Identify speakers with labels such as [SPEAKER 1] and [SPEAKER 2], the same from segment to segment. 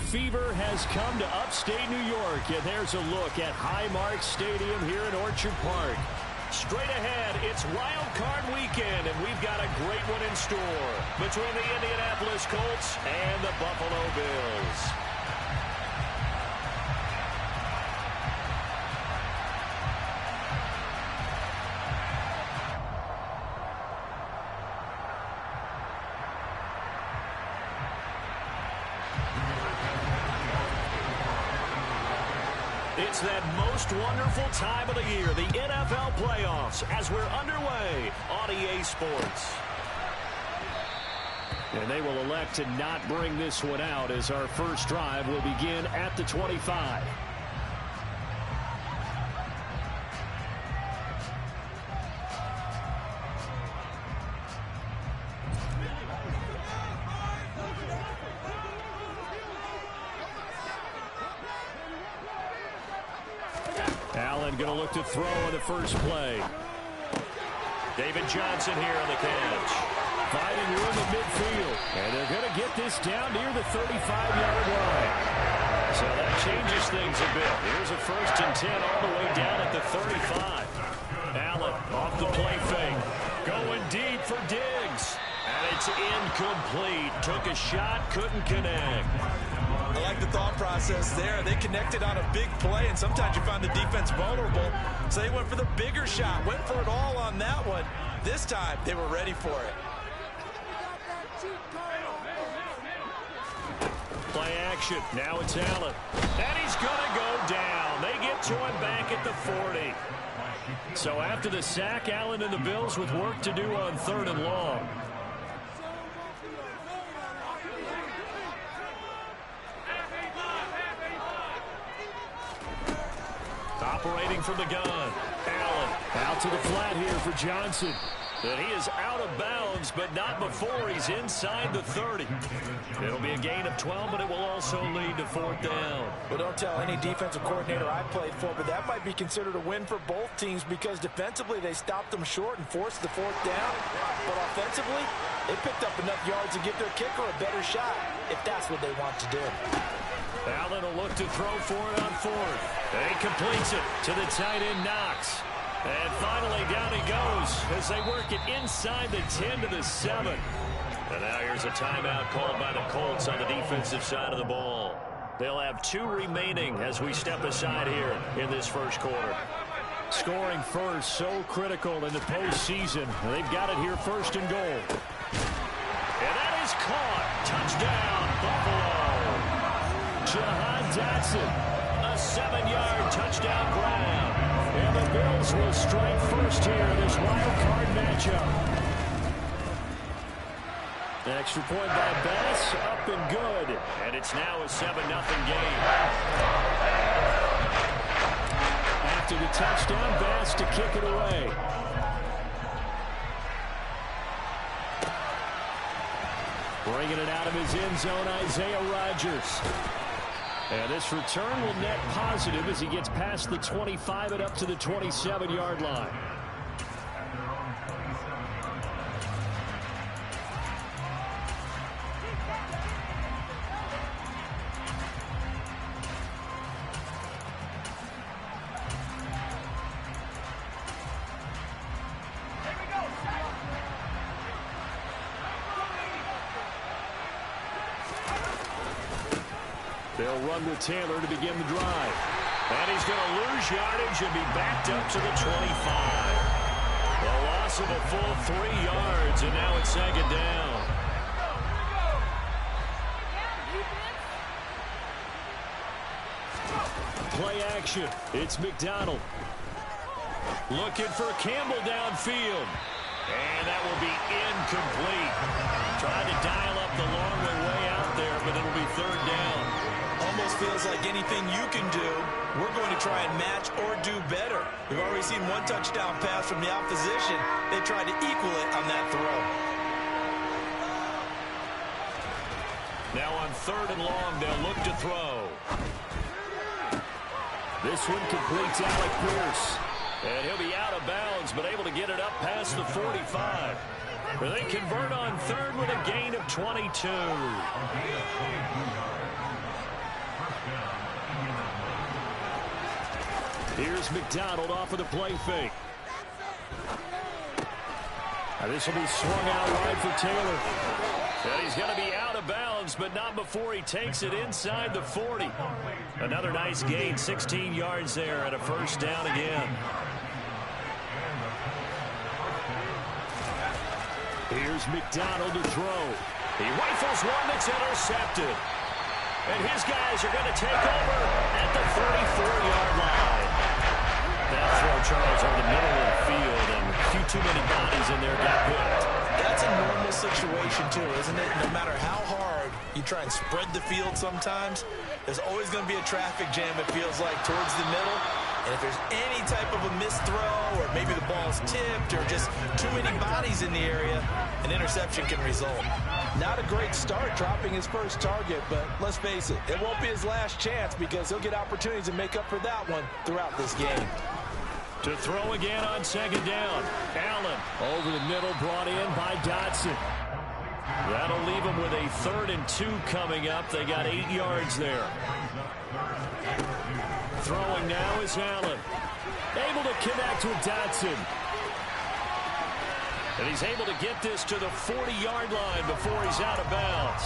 [SPEAKER 1] fever has come to upstate New York, and there's a look at Highmark Stadium here in Orchard Park. Straight ahead, it's Wild Card Weekend, and we've got a great one in store between the Indianapolis Colts and the Buffalo Bills. It's that most wonderful time of the year, the NFL playoffs, as we're underway on EA Sports. And they will elect to not bring this one out as our first drive will begin at the 25. Allen going to look to throw on the first play. David Johnson here on the catch. Finding room in midfield. And they're going to get this down near the 35-yard line. So that changes things a bit. Here's a 1st and 10 all the way down at the 35. Allen off the play fake. Going deep for Diggs. And it's incomplete. Took a shot, couldn't connect.
[SPEAKER 2] I like the thought process there. They connected on a big play, and sometimes you find the defense vulnerable. So they went for the bigger shot, went for it all on that one. This time, they were ready for it.
[SPEAKER 1] Play action. Now it's Allen. And he's going to go down. They get to him back at the 40. So after the sack, Allen and the Bills with work to do on 3rd and long. Operating from the gun. Allen out to the flat here for Johnson. And he is out of bounds, but not before he's inside the 30. It'll be a gain of 12, but it will also lead to 4th down.
[SPEAKER 2] Well, don't tell any defensive coordinator I played for, but that might be considered a win for both teams because defensively they stopped them short and forced the 4th down. But offensively, they picked up enough yards to give their kicker a better shot if that's what they want to do.
[SPEAKER 1] Allen will look to throw for it on 4th. And he completes it to the tight end Knox. And finally down he goes as they work it inside the 10 to the 7. And now here's a timeout called by the Colts on the defensive side of the ball. They'll have 2 remaining as we step aside here in this first quarter. Scoring first, so critical in the postseason. They've got it here 1st and goal. And that is caught. Touchdown, Buffalo. Jahan Dotson, a 7-yard touchdown grab. And the Bills will strike first here in this wild card matchup. The extra point by Bass, up and good. And it's now a 7-0 game. After the touchdown, Bass to kick it away. Bringing it out of his end zone, Isaiah Rodgers. And this return will net positive as he gets past the 25 and up to the 27-yard line. They'll run with Taylor to begin the drive. And he's going to lose yardage and be backed up to the 25. A loss of a full 3 yards, and now it's 2nd down. Play action. It's McDonald. Looking for Campbell downfield. And that will be incomplete. Trying to dial up the long way out there, but it'll be 3rd down.
[SPEAKER 2] Almost feels like anything you can do, we're going to try and match or do better. We've already seen 1 touchdown pass from the opposition. They tried to equal it on that throw.
[SPEAKER 1] Now on 3rd and long, they'll look to throw. This one completes Alec Pierce. And he'll be out of bounds, but able to get it up past the 45. They convert on 3rd with a gain of 22. Here's McDonald off of the play fake. Now this will be swung out wide for Taylor. And he's going to be out of bounds, but not before he takes it inside the 40. Another nice gain, 16 yards there, and a first down again. Here's McDonald to throw. He rifles one that's intercepted. And his guys are going to take over at the 34-yard line. That throw, Charles, over the middle of the field, and a few too many bodies in there got hit.
[SPEAKER 2] That's a normal situation, too, isn't it? No matter how hard you try and spread the field sometimes, there's always going to be a traffic jam, it feels like, towards the middle. And if there's any type of a missed throw, or maybe the ball's tipped, or just too many bodies in the area, an interception can result. Not a great start dropping his first target, but let's face it, it won't be his last chance because he'll get opportunities to make up for that one throughout this game.
[SPEAKER 1] To throw again on second down. Allen over the middle, brought in by Dotson. That'll leave him with a 3rd and 2 coming up. They got 8 yards there. Throwing now is Allen. Able to connect with Dotson. And he's able to get this to the 40-yard line before he's out of bounds.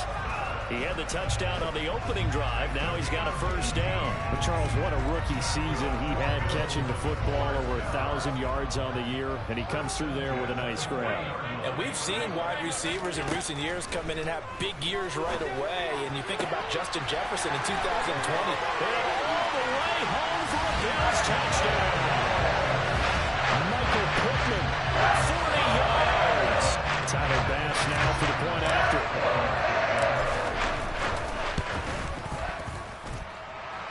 [SPEAKER 1] He had the touchdown on the opening drive. Now he's got a first down.
[SPEAKER 3] But Charles, what a rookie season he had, catching the football over 1,000 yards on the year, and he comes through there with a nice grab.
[SPEAKER 2] And we've seen wide receivers in recent years come in and have big years right away. And you think about Justin Jefferson in 2020.
[SPEAKER 1] All the way home for a Bills touchdown. Michael Pittman, 40 yards.
[SPEAKER 3] Tyler Bass now for the point after.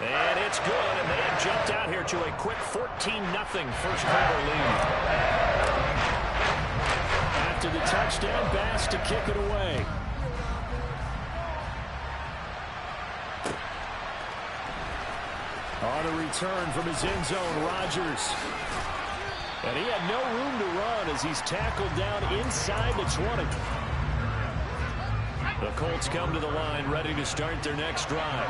[SPEAKER 1] And it's good, and they have jumped out here to a quick 14-0 first quarter lead. After the touchdown, Bass to kick it away. On a return from his end zone, Rodgers. And he had no room to run as he's tackled down inside the 20. The Colts come to the line ready to start their next drive.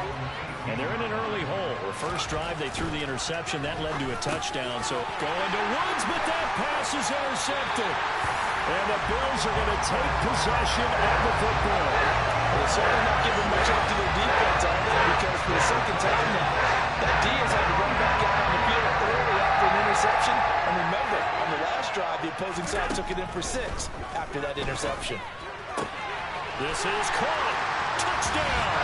[SPEAKER 1] And they're in an early hole. The first drive, they threw the interception. That led to a touchdown. So going to Woods, but that pass is intercepted. And the Bills are going to take possession of the football.
[SPEAKER 2] They're certainly not giving much up to their defense on it because for the second time now, that D has had to run back out on the field early after an interception. And remember, on the last drive, the opposing side took it in for 6 after that interception.
[SPEAKER 1] This is caught. Touchdown.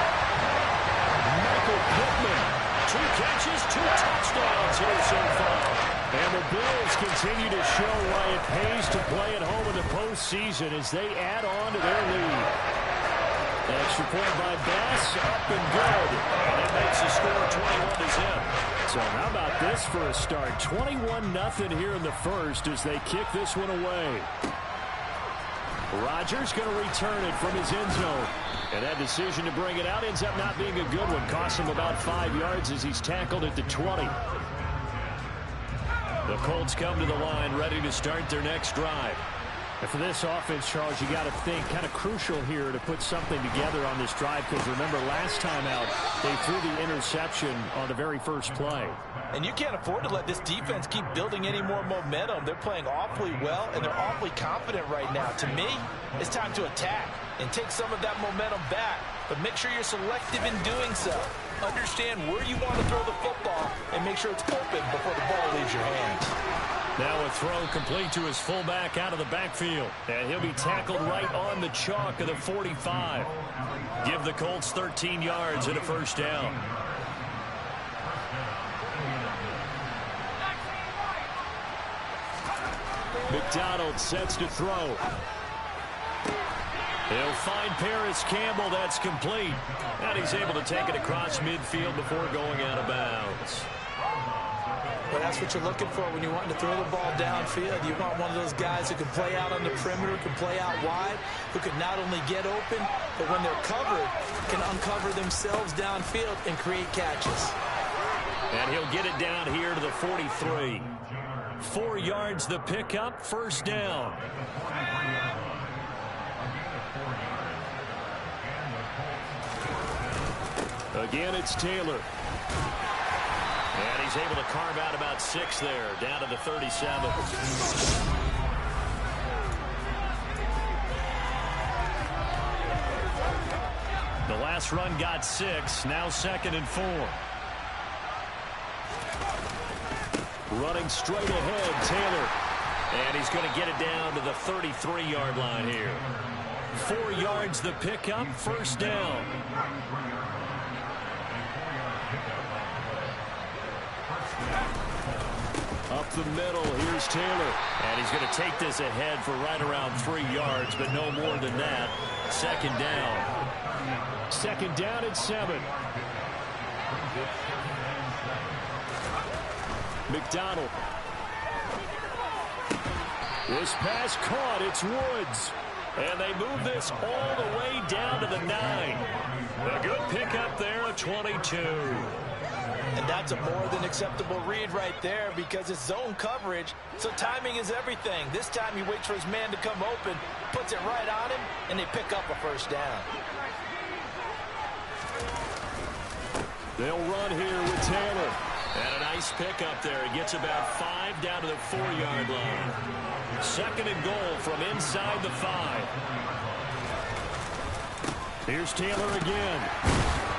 [SPEAKER 1] Michael Pittman. 2 catches, 2 touchdowns here so far. And the Bills continue to show why it pays to play at home in the postseason as they add on to their lead. An extra point by Bass, up and good. And that makes the score 21-0. So how about this for a start? 21-0 here in the first as they kick this one away. Rodgers going to return it from his end zone. And that decision to bring it out ends up not being a good one. Costs him about 5 yards as he's tackled at the 20. The Colts come to the line ready to start their next drive.
[SPEAKER 3] And for this offense, Charles, you got to think kind of crucial here to put something together on this drive because remember last time out they threw the interception on the very first play.
[SPEAKER 2] And you can't afford to let this defense keep building any more momentum. They're playing awfully well, and they're awfully confident right now. To me, it's time to attack and take some of that momentum back, but make sure you're selective in doing so. Understand where you want to throw the football and make sure it's open before the ball leaves your hands.
[SPEAKER 1] Now a throw complete to his fullback out of the backfield. And he'll be tackled right on the chalk of the 45. Give the Colts 13 yards and a first down. McDonald sets to throw. He'll find Paris Campbell. That's complete. And he's able to take it across midfield before going out of bounds.
[SPEAKER 2] But that's what you're looking for when you want to throw the ball downfield. You want one of those guys who can play out on the perimeter, can play out wide, who can not only get open, but when they're covered, can uncover themselves downfield and create catches.
[SPEAKER 1] And he'll get it down here to the 43. 4 yards the pickup, first down. Again, it's Taylor. And he's able to carve out about 6 there, down to the 37. The last run got 6, now 2nd and 4. Running straight ahead, Taylor. And he's going to get it down to the 33-yard line here. 4 yards the pickup, first down. Up the middle, here's Taylor. And he's going to take this ahead for right around 3 yards, but no more than that. 2nd down.
[SPEAKER 3] 2nd down at 7. McDonald. This pass caught. It's Woods.
[SPEAKER 1] And they move this all the way down to the 9. A good pickup there, a 22.
[SPEAKER 2] And that's a more than acceptable read right there because it's zone coverage, so timing is everything. This time he waits for his man to come open, puts it right on him, and they pick up a first down.
[SPEAKER 3] They'll run here with Taylor.
[SPEAKER 1] And a nice pickup there. He gets about 5 down to the 4-yard line. 2nd and goal from inside the 5.
[SPEAKER 3] Here's Taylor again.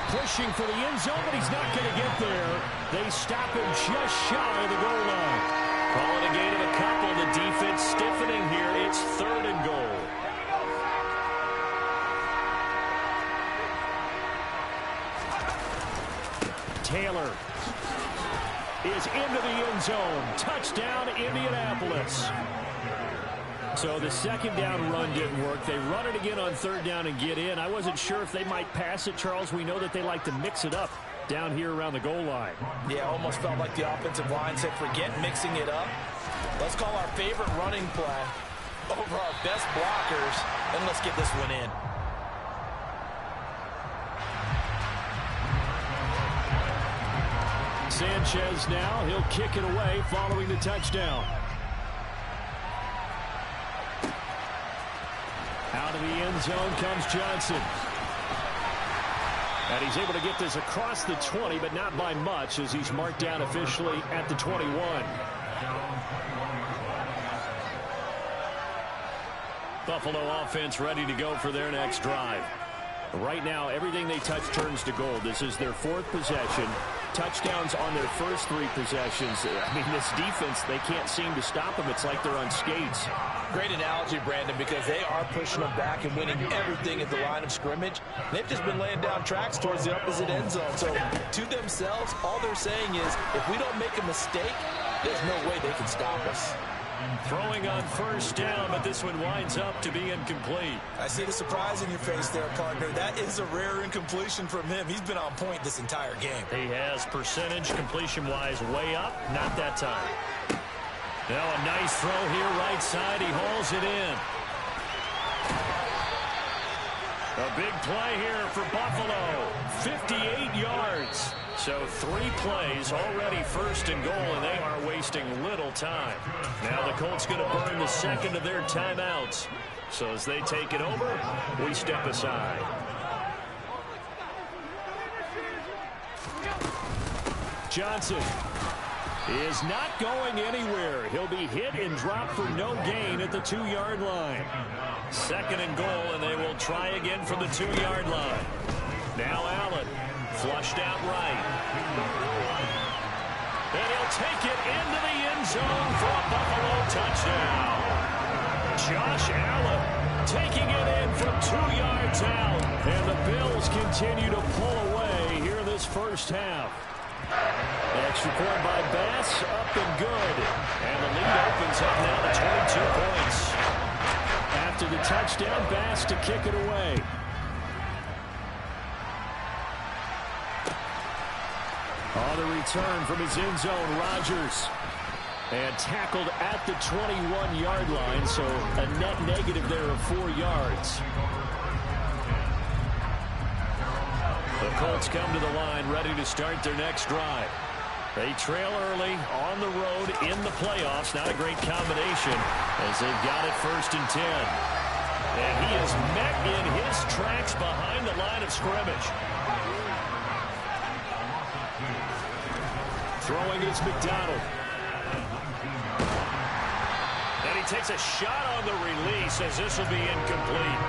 [SPEAKER 3] Pushing for the end zone, but he's not going to get there. They stop him just shy of the goal line.
[SPEAKER 1] Calling a gain of a couple. The defense stiffening here. It's 3rd and goal.
[SPEAKER 3] Taylor is into the end zone. Touchdown, Indianapolis. So the 2nd down run didn't work. They run it again on 3rd down and get in. I wasn't sure if they might pass it, Charles. We know that they like to mix it up down here around the goal line.
[SPEAKER 2] Yeah, almost felt like the offensive line said, forget mixing it up. Let's call our favorite running play over our best blockers, and let's get this one in.
[SPEAKER 3] Sanchez now. He'll kick it away following the touchdown. Out of the end zone comes Johnson. And he's able to get this across the 20, but not by much as he's marked down officially at the 21.
[SPEAKER 1] Buffalo offense ready to go for their next drive.
[SPEAKER 3] Right now, everything they touch turns to gold. This is their 4th possession. Touchdowns on their first 3 possessions. I mean, this defense, they can't seem to stop them. It's like they're on skates.
[SPEAKER 2] Great analogy, Brandon, because they are pushing them back and winning everything at the line of scrimmage. They've just been laying down tracks towards the opposite end zone. So to themselves, all they're saying is, if we don't make a mistake, there's no way they can stop us.
[SPEAKER 1] Throwing on 1st down, but this one winds up to be incomplete.
[SPEAKER 4] I see the surprise in your face there, partner. That is a rare incompletion from him. He's been on point this entire game.
[SPEAKER 1] He has percentage completion-wise way up, not that time. Now a nice throw here right side. He hauls it in. A big play here for Buffalo. 58 yards. So 3 plays already 1st and goal, and they are wasting little time. Now the Colts going to burn the 2nd of their timeouts. So as they take it over, we step aside.
[SPEAKER 3] Johnson is not going anywhere. He'll be hit and dropped for no gain at the 2-yard line.
[SPEAKER 1] 2nd and goal, and they will try again from the 2-yard line. Now Allen. Flushed out right. And he'll take it into the end zone for a Buffalo touchdown. Josh Allen taking it in from 2 yards out. And the Bills continue to pull away here this first half.
[SPEAKER 3] Extra point by Bass, up and good.
[SPEAKER 1] And the lead opens up now to 22 points.
[SPEAKER 3] After the touchdown, Bass to kick it away. On the return from his end zone, Rodgers. And tackled at the 21-yard line, so a net negative there of 4 yards.
[SPEAKER 1] The Colts come to the line ready to start their next drive. They trail early on the road in the playoffs. Not a great combination as they've got it 1st and 10. And he is met in his tracks behind the line of scrimmage.
[SPEAKER 3] Throwing is McDonald.
[SPEAKER 1] And he takes a shot on the release as this will be incomplete.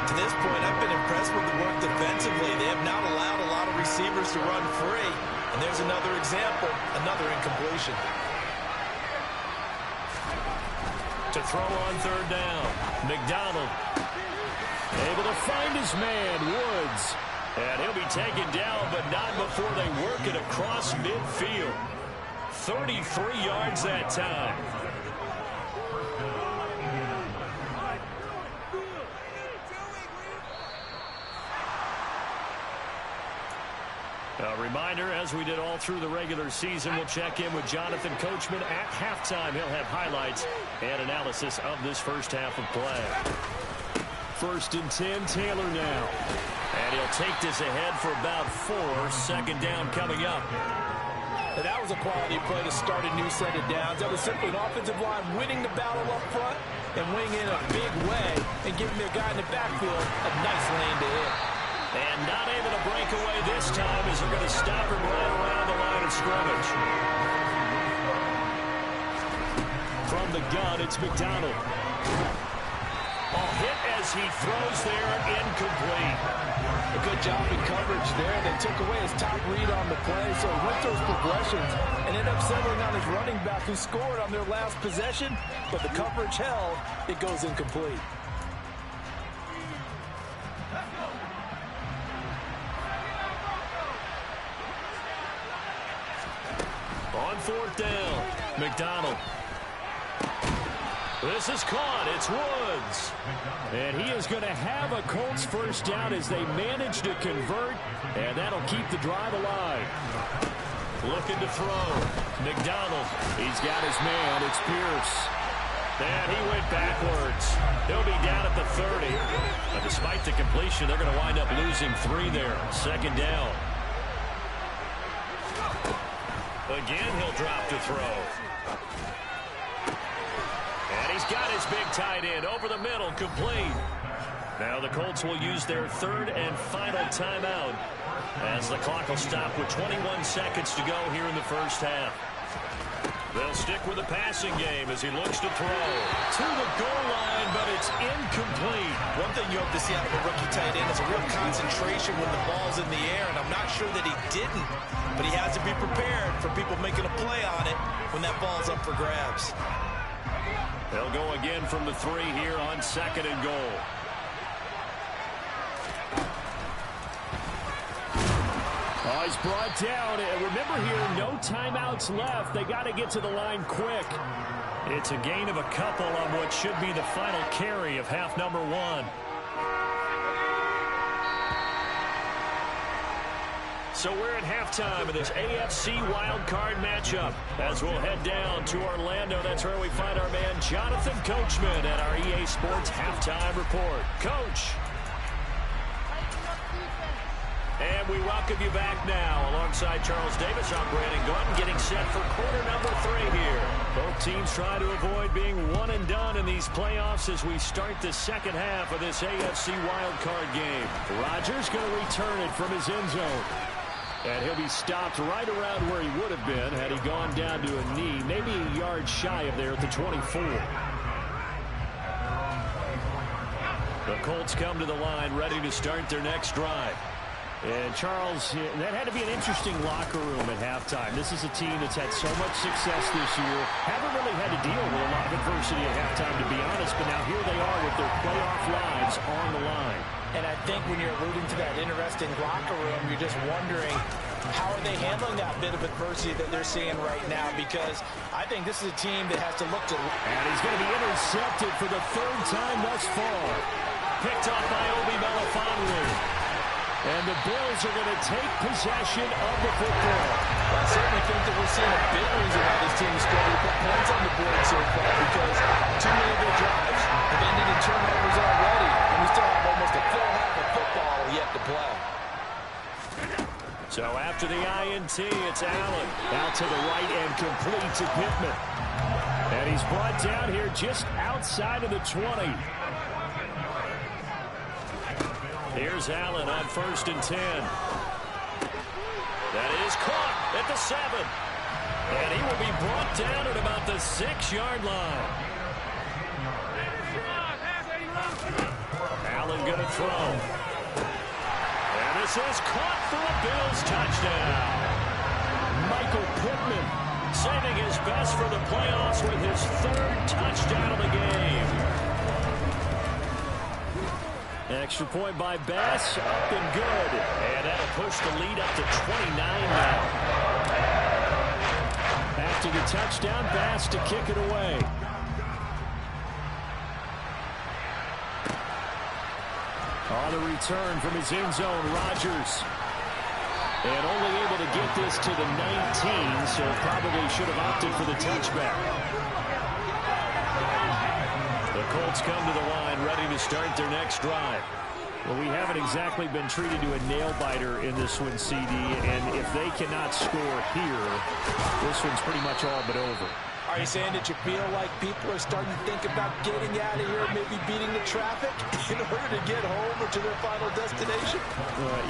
[SPEAKER 2] To this point, I've been impressed with the work defensively. They have not allowed a lot of receivers to run free. And there's another example, another incompletion.
[SPEAKER 1] To throw on third down, McDonald able to find his man, Woods. And he'll be taken down, but not before they work it across midfield. 33 yards that time. A reminder, as we did all through the regular season, we'll check in with Jonathan Coachman at halftime. He'll have highlights and analysis of this first half of play.
[SPEAKER 3] 1st and 10, Taylor now.
[SPEAKER 1] And he'll take this ahead for about 4. 2nd down coming up.
[SPEAKER 2] And that was a quality play to start a new set of downs. That was simply an offensive line winning the battle up front and winning in a big way and giving their guy in the backfield a nice lane to hit.
[SPEAKER 1] And not able to break away this time as they're going to stop him right around the line of scrimmage.
[SPEAKER 3] From the gun, it's McDonald.
[SPEAKER 1] Hit as he throws there, incomplete.
[SPEAKER 2] A good job in coverage there. They took away his top read on the play, so he went those progressions and ended up settling on his running back who scored on their last possession, but the coverage held. It goes incomplete.
[SPEAKER 1] On 4th down, McDonald. This is caught. It's Woods.
[SPEAKER 3] And he is going to have a Colts first down as they manage to convert, and that'll keep the drive alive.
[SPEAKER 1] Looking to throw. McDonald. He's got his man. It's Pierce. And he went backwards. He'll be down at the 30. But despite the completion, they're going to wind up losing 3 there. 2nd down. Again, he'll drop to throw. And he's got his big tight end over the middle, complete. Now the Colts will use their 3rd and final timeout as the clock will stop with 21 seconds to go here in the first half. They'll stick with the passing game as he looks to throw. To the goal line, but it's incomplete.
[SPEAKER 2] One thing you hope to see out of a rookie tight end is a real concentration when the ball's in the air, and I'm not sure that he didn't, but he has to be prepared for people making a play on it when that ball's up for grabs.
[SPEAKER 1] They'll go again from the 3 here on 2nd and goal.
[SPEAKER 3] Oh, he's brought down. And remember here, no timeouts left. They got to get to the line quick.
[SPEAKER 1] It's a gain of a couple on what should be the final carry of half number 1. So we're at halftime of this AFC wildcard matchup. As we'll head down to Orlando, that's where we find our man Jonathan Coachman at our EA Sports Halftime Report. Coach. And we welcome you back now alongside Charles Davis. I'm Brandon Gordon getting set for quarter number 3 here. Both teams try to avoid being one and done in these playoffs as we start the second half of this AFC wildcard game. Rodgers going to return it from his end zone. And he'll be stopped right around where he would have been had he gone down to a knee, maybe a yard shy of there at the 24. The Colts come to the line ready to start their next drive.
[SPEAKER 3] And Charles, that had to be an interesting locker room at halftime. This is a team that's had so much success this year. Haven't really had to deal with a lot of adversity at halftime, to be honest. But now here they are with their playoff lives on the line.
[SPEAKER 2] And I think when you're alluding to that interesting locker room, you're just wondering how are they handling that bit of adversity that they're seeing right now, because I think this is a team that has to look to...
[SPEAKER 3] And he's going to be intercepted for the 3rd time thus far.
[SPEAKER 1] Picked off by Obi Melifonwu.
[SPEAKER 3] And the Bills are going to take possession of the football.
[SPEAKER 2] I certainly think that we're seeing a big reason why this team is struggling to put points on the board so far, because too many of their drives have ended in turnovers already, and we still have almost a full half of football yet to play.
[SPEAKER 1] So after the INT, it's Allen.
[SPEAKER 3] Out to the right and complete to Pittman. And he's brought down here just outside of the 20.
[SPEAKER 1] Here's Allen on 1st and 10. That is caught at the 7. And he will be brought down at about the 6-yard line. Allen going to throw. And this is caught for a Bills touchdown. Michael Pittman saving his best for the playoffs with his 3rd touchdown of the game. Extra point by Bass, up and good. And that'll push the lead up to 29 now. After the touchdown, Bass to kick it away. On the return from his end zone, Rodgers. And only able to get this to the 19, so probably should have opted for the touchback. The Colts come to the line, ready to start their next drive. Well, we haven't exactly been treated to a nail-biter in this one, CD, and if they cannot score here, this one's pretty much all but over.
[SPEAKER 2] Are you saying that you feel like people are starting to think about getting out of here, maybe beating the traffic in order to get home or to their final destination?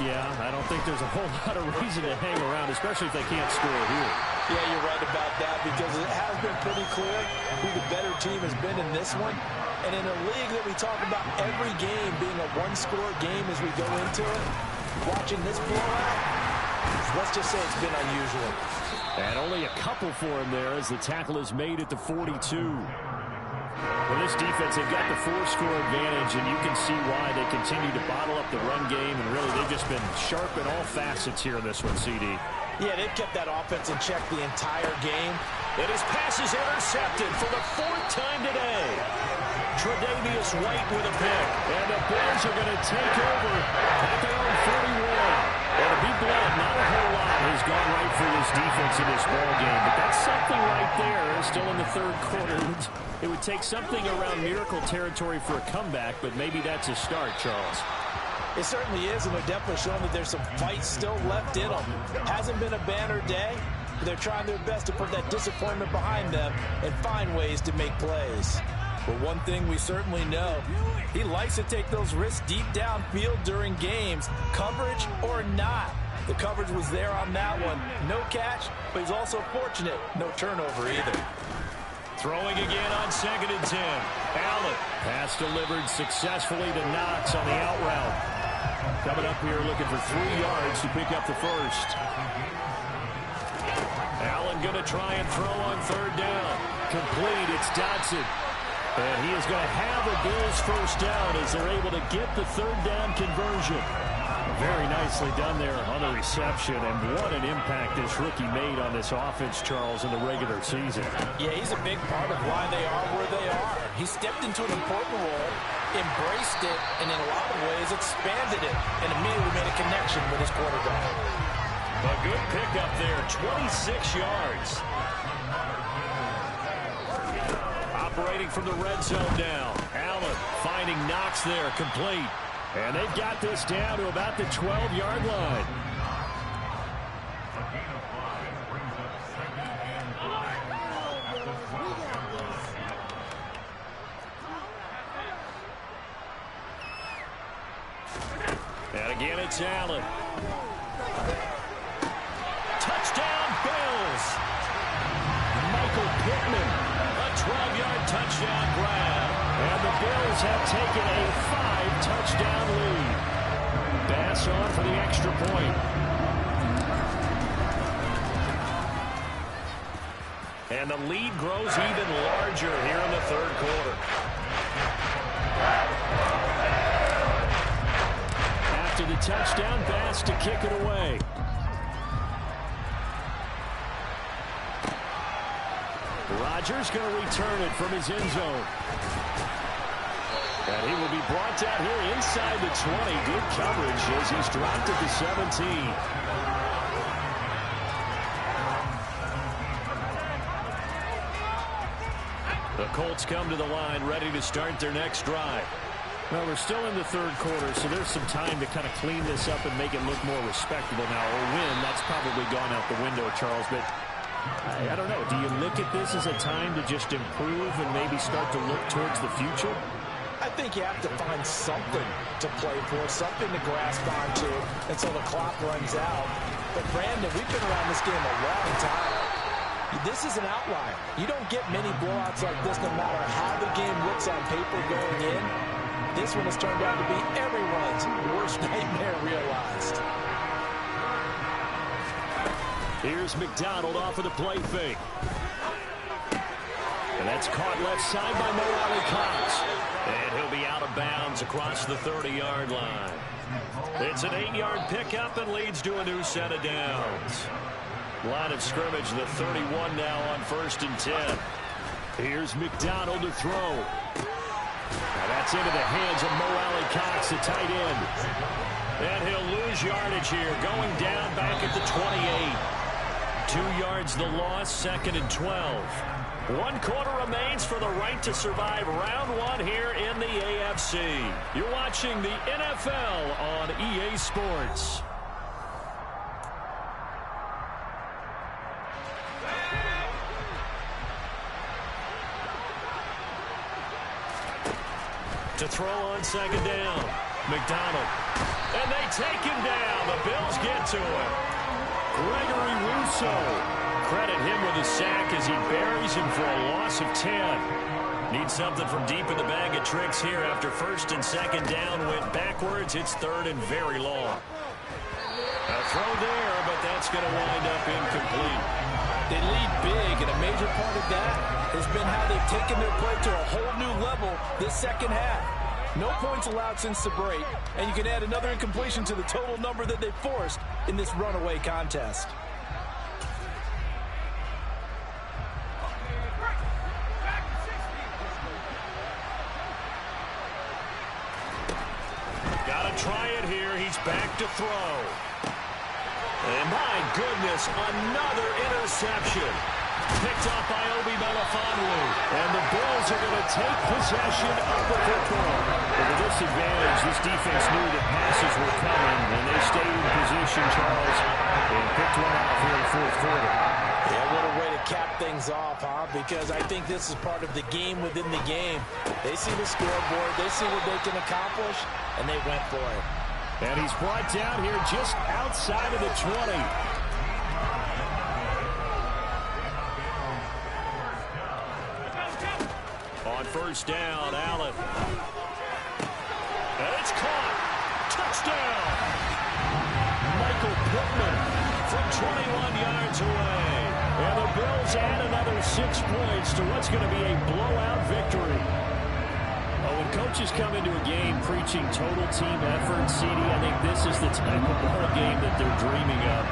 [SPEAKER 3] Yeah, I don't think there's a whole lot of reason to hang around, especially if they can't score here.
[SPEAKER 2] Yeah, you're right about that, because it has been pretty clear who the better team has been in this one. And in a league that we talk about every game being a one-score game as we go into it, watching this blowout, let's just say it's been unusual.
[SPEAKER 3] And only a couple for him there as the tackle is made at the 42. Well, this defense, they've got the 4-score advantage, and you can see why they continue to bottle up the run game, and really they've just been sharp in all facets here in this one, CD.
[SPEAKER 2] Yeah, they've kept that offense in check the entire game.
[SPEAKER 1] And his pass is intercepted for the 4th time today. Tre'Davious White with a pick. And the Bears are going to take over at their own 41. And to be blunt, not a whole lot has gone right for this defense in this ball game. But that's something right there. Still in the 3rd quarter. It would take something around miracle territory for a comeback, but maybe that's a start, Charles.
[SPEAKER 2] It certainly is, and they're definitely showing that there's some fight still left in them. Hasn't been a banner day, but they're trying their best to put that disappointment behind them and find ways to make plays. But one thing we certainly know, he likes to take those risks deep downfield during games, coverage or not. The coverage was there on that one. No catch, but he's also fortunate. No turnover either.
[SPEAKER 1] Throwing again on 2nd and 10. Allen.
[SPEAKER 3] Pass delivered successfully to Knox on the out route. Coming up here looking for 3 yards to pick up the 1st.
[SPEAKER 1] Allen going to try and throw on 3rd down.
[SPEAKER 3] Complete. It's Dotson. And he is going to have a Bills 1st down as they're able to get the 3rd down conversion. Very nicely done there on the reception, and what an impact this rookie made on this offense, Charles, in the regular season.
[SPEAKER 2] Yeah, he's a big part of why they are where they are. He stepped into an important role, embraced it, and in a lot of ways expanded it, and immediately made a connection with his quarterback.
[SPEAKER 1] A good pickup there, 26 yards. Operating from the red zone now. Allen finding Knox there, complete. And they've got this down to about the 12-yard line. And again, it's Allen. Touchdown, Bills. Michael Pittman, a 12-yard touchdown grab. And the Bills have taken a 5-touchdown lead. Bass on for the extra point. And the lead grows even larger here in the 3rd quarter. After the touchdown, Bass to kick it away. Rodgers going to return it from his end zone. And he will be brought down here inside the 20. Good coverage as he's dropped at the 17. The Colts come to the line ready to start their next drive. Well, we're still in the 3rd quarter, so there's some time to kind of clean this up and make it look more respectable now. Or win, that's probably gone out the window, Charles. But I don't know. Do you look at this as a time to just improve and maybe start to look towards the future?
[SPEAKER 2] I think you have to find something to play for, something to grasp onto until the clock runs out. But, Brandon, we've been around this game a long time. This is an outlier. You don't get many blowouts like this no matter how the game looks on paper going in. This one has turned out to be everyone's worst nightmare realized.
[SPEAKER 3] Here's McDonald off of the play fake. And that's caught left side by Mo Cox.
[SPEAKER 1] And he'll be out of bounds across the 30-yard line. It's an 8-yard pickup and leads to a new set of downs. Line of scrimmage, the 31 now on 1st and 10.
[SPEAKER 3] Here's McDonald to throw. Now that's into the hands of Mo Cox, the tight end.
[SPEAKER 1] And he'll lose yardage here, going down back at the 28. 2 yards the loss, 2nd and 12. 1 quarter remains for the right to survive round 1 here in the AFC. You're watching the NFL on EA Sports. To throw on 2nd down. McDonald. And they take him down. The Bills get to him. Gregory Rousseau. Credit him with a sack as he buries him for a loss of 10. Need something from deep in the bag of tricks here after 1st and 2nd down went backwards. It's 3rd and very long. A throw there, but that's going to wind up incomplete.
[SPEAKER 2] They lead big, and a major part of that has been how they've taken their play to a whole new level this second half. No points allowed since the break, and you can add another incompletion to the total number that they forced in this runaway contest.
[SPEAKER 1] Gotta try it here. He's back to throw. And my goodness, another interception. Picked up by Obi Melifonwu. And the Bills are going to take possession of the football.
[SPEAKER 3] With this advantage, this defense knew that passes were coming, and they stayed in position, Charles, and picked one off here in the 4th quarter.
[SPEAKER 2] Yeah, what a way to cap things off, huh? Because I think this is part of the game within the game. They see the scoreboard, they see what they can accomplish, and they went for it.
[SPEAKER 3] And he's brought down here just outside of the 20.
[SPEAKER 1] On 1st down, Allen. And it's caught. Touchdown.
[SPEAKER 3] Michael Pittman
[SPEAKER 1] from 21 yards away.
[SPEAKER 3] And the Bills add another 6 points to what's going to be a blowout victory. Oh, when coaches come into a game preaching total team effort, CD, I think this is the type of ball game that they're dreaming of.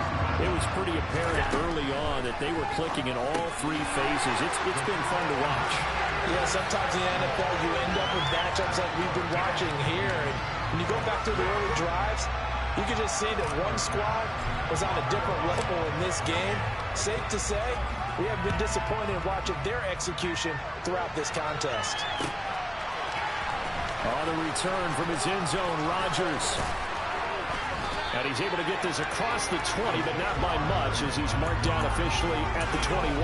[SPEAKER 3] It was pretty apparent early on that they were clicking in all 3 phases. It's been fun to watch.
[SPEAKER 2] Yeah, sometimes in the NFL you end up with matchups like we've been watching here. And when you go back to the early drives, you can just see that one squad was on a different level in this game. Safe to say, we have been disappointed in watching their execution throughout this contest.
[SPEAKER 3] On the return from his end zone, Rodgers. And he's able to get this across the 20, but not by much as he's marked down officially at the 21.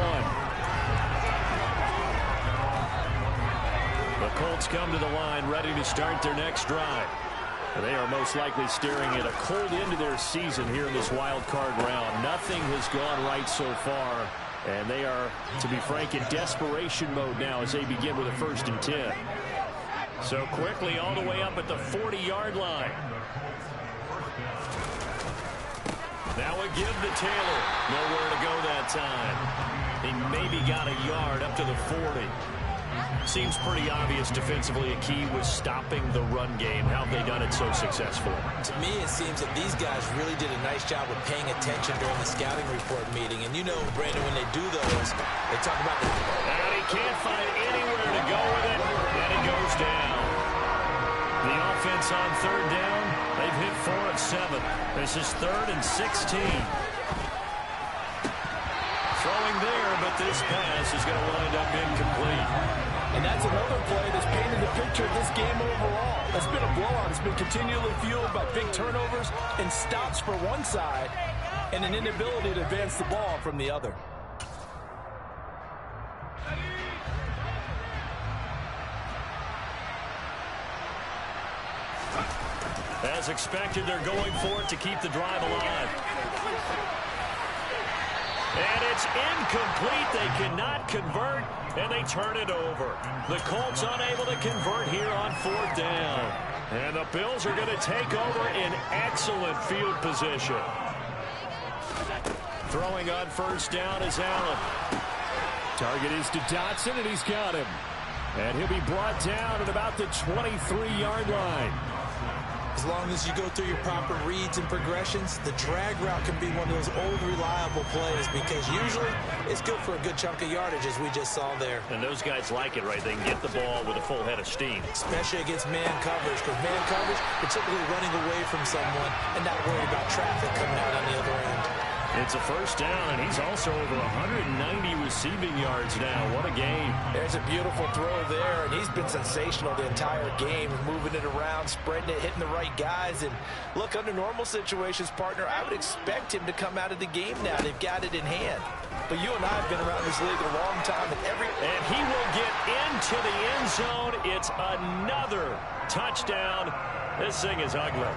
[SPEAKER 1] The Colts come to the line ready to start their next drive.
[SPEAKER 3] They are most likely staring at a cold end to their season here in this wild card round. Nothing has gone right so far, and they are, to be frank, in desperation mode now as they begin with a 1st and 10.
[SPEAKER 1] So quickly all the way up at the 40-yard line. Now a give to Taylor. Nowhere to go that time. He maybe got a yard up to the 40. Seems pretty obvious defensively a key was stopping the run game. How have they done it so successfully?
[SPEAKER 4] To me, it seems that these guys really did a nice job of paying attention during the scouting report meeting. And you know, Brandon, when they do those, they talk about the...
[SPEAKER 1] And he can't find anywhere to go with it, and he goes down. The offense on 3rd down, they've hit 4 of 7. This is 3rd and 16. Throwing there, but this pass is going to wind up incomplete.
[SPEAKER 2] And that's another play that's painted the picture of this game overall. It's been a blowout. It's been continually fueled by big turnovers and stops for one side and an inability to advance the ball from the other.
[SPEAKER 1] As expected, they're going for it to keep the drive alive. And it's incomplete. They cannot convert, and they turn it over. The Colts unable to convert here on 4th down. And the Bills are going to take over in excellent field position. Throwing on 1st down is Allen. Target is to Dotson, and he's got him. And he'll be brought down at about the 23-yard line.
[SPEAKER 4] As long as you go through your proper reads and progressions, the drag route can be one of those old reliable plays because usually it's good for a good chunk of yardage, as we just saw there.
[SPEAKER 1] And those guys like it, right? They can get the ball with a full head of steam.
[SPEAKER 4] Especially against man coverage, because man coverage, you're typically running away from someone and not worried about traffic coming out on the other end.
[SPEAKER 1] It's a 1st down, and he's also over 190 receiving yards now. What a game.
[SPEAKER 2] There's a beautiful throw there, and he's been sensational the entire game, moving it around, spreading it, hitting the right guys. And look, under normal situations, partner, I would expect him to come out of the game now. They've got it in hand. But you and I have been around this league a long time, and
[SPEAKER 1] he will get into the end zone. It's another touchdown. This thing is ugly.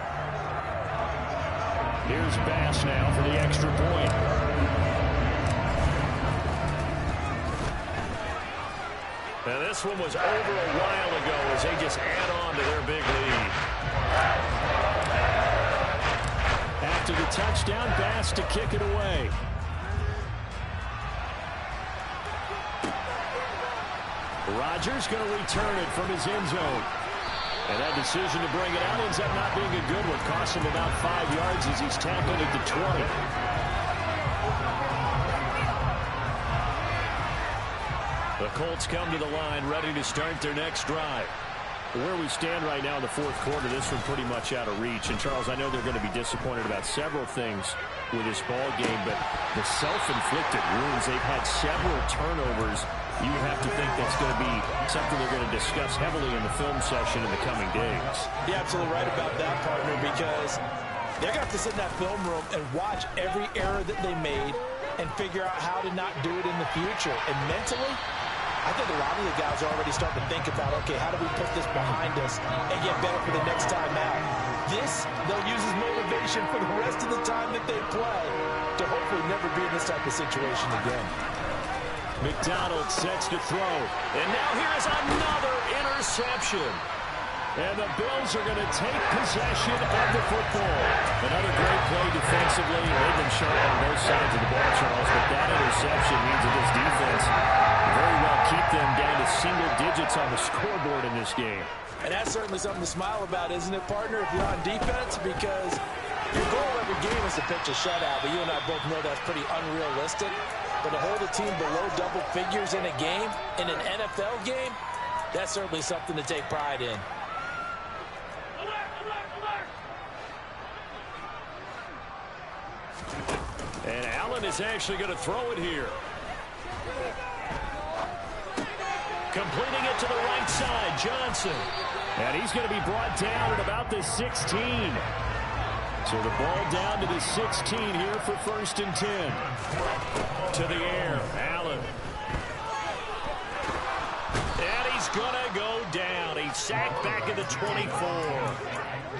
[SPEAKER 1] Here's Bass now for the extra point. Now this one was over a while ago as they just add on to their big lead. After the touchdown, Bass to kick it away. Rodgers going to return it from his end zone. And that decision to bring it out ends up not being a good one. Cost him about 5 yards as he's tackled at the 20. The Colts come to the line, ready to start their next drive. Where we stand right now in the 4th quarter, this one pretty much out of reach. And, Charles, I know they're going to be disappointed about several things with this ball game, but the self-inflicted wounds, they've had several turnovers. You have to think that's going to be something they're going to discuss heavily in the film session in the coming days.
[SPEAKER 2] You're absolutely right about that, partner, because they're going to have to sit in that film room and watch every error that they made and figure out how to not do it in the future. And mentally, I think a lot of the guys are already starting to think about, okay, how do we put this behind us and get better for the next time out? This, they'll use as motivation for the rest of the time that they play to hopefully never be in this type of situation again.
[SPEAKER 1] McDonald sets to throw. And now here is another interception. And the Bills are going to take possession of the football. Another great play defensively. They've been sharp on both sides of the ball, Charles, but that interception means that this defense very well keep them down to single digits on the scoreboard in this game.
[SPEAKER 2] And that's certainly something to smile about, isn't it, partner, if you're on defense? Because your goal every game is to pitch a shutout, but you and I both know that's pretty unrealistic. But to hold a team below double figures in a game, in an NFL game, that's certainly something to take pride in.
[SPEAKER 1] And Allen is actually going to throw it here. Completing it to the right side, Johnson. And he's going to be brought down at about the 16. So the ball down to the 16 here for 1st and 10. To the air, Allen. And he's going to go down. He's sacked back at the 24.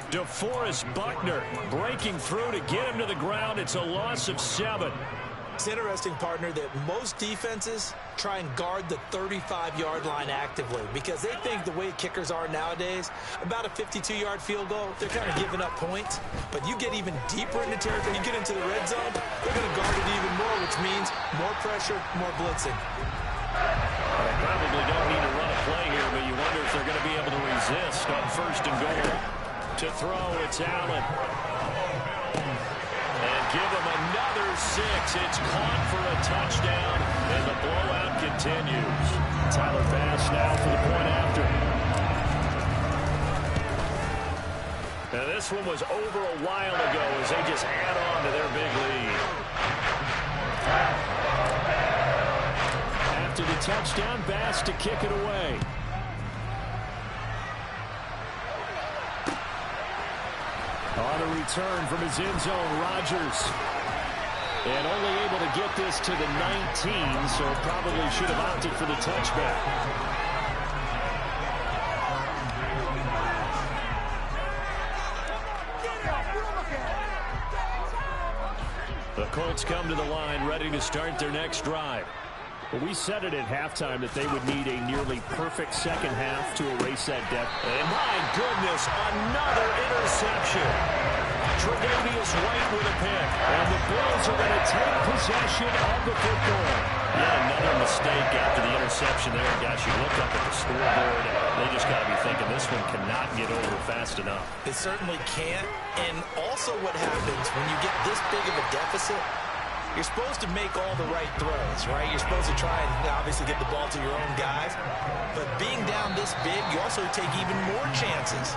[SPEAKER 1] DeForest Buckner breaking through to get him to the ground. It's a loss of 7.
[SPEAKER 4] It's interesting, partner, that most defenses try and guard the 35-yard line actively because they think the way kickers are nowadays, about a 52-yard field goal, they're kind of giving up points. But you get even deeper into territory, you get into the red zone, they're going to guard it even more, which means more pressure, more blitzing.
[SPEAKER 1] They probably don't need to run a play here, but you wonder if they're going to be able to resist on 1st and goal. To throw, it's Allen. And give him another 6. It's caught for a touchdown, and the blowout continues. Tyler Bass now for the point after. Now this one was over a while ago as they just add on to their big lead. After the touchdown, Bass to kick it away. On a return from his end zone, Rodgers. And only able to get this to the 19, so probably should have opted for the touchback. The Colts Colts come to the line, ready to start their next drive.
[SPEAKER 3] Well, we said it at halftime that they would need a nearly perfect second half to erase that deficit.
[SPEAKER 1] And my goodness, another interception. Tre'Davious White with a pick. And the Bills are going to take possession of the football. Yet another mistake after the interception there. Gosh, you look up at the scoreboard. They just got to be thinking this one cannot get over fast enough.
[SPEAKER 2] It certainly can't. And also what happens when you get this big of a deficit, you're supposed to make all the right throws, right? You're supposed to try and obviously get the ball to your own guys. But being down this big, you also take even more chances.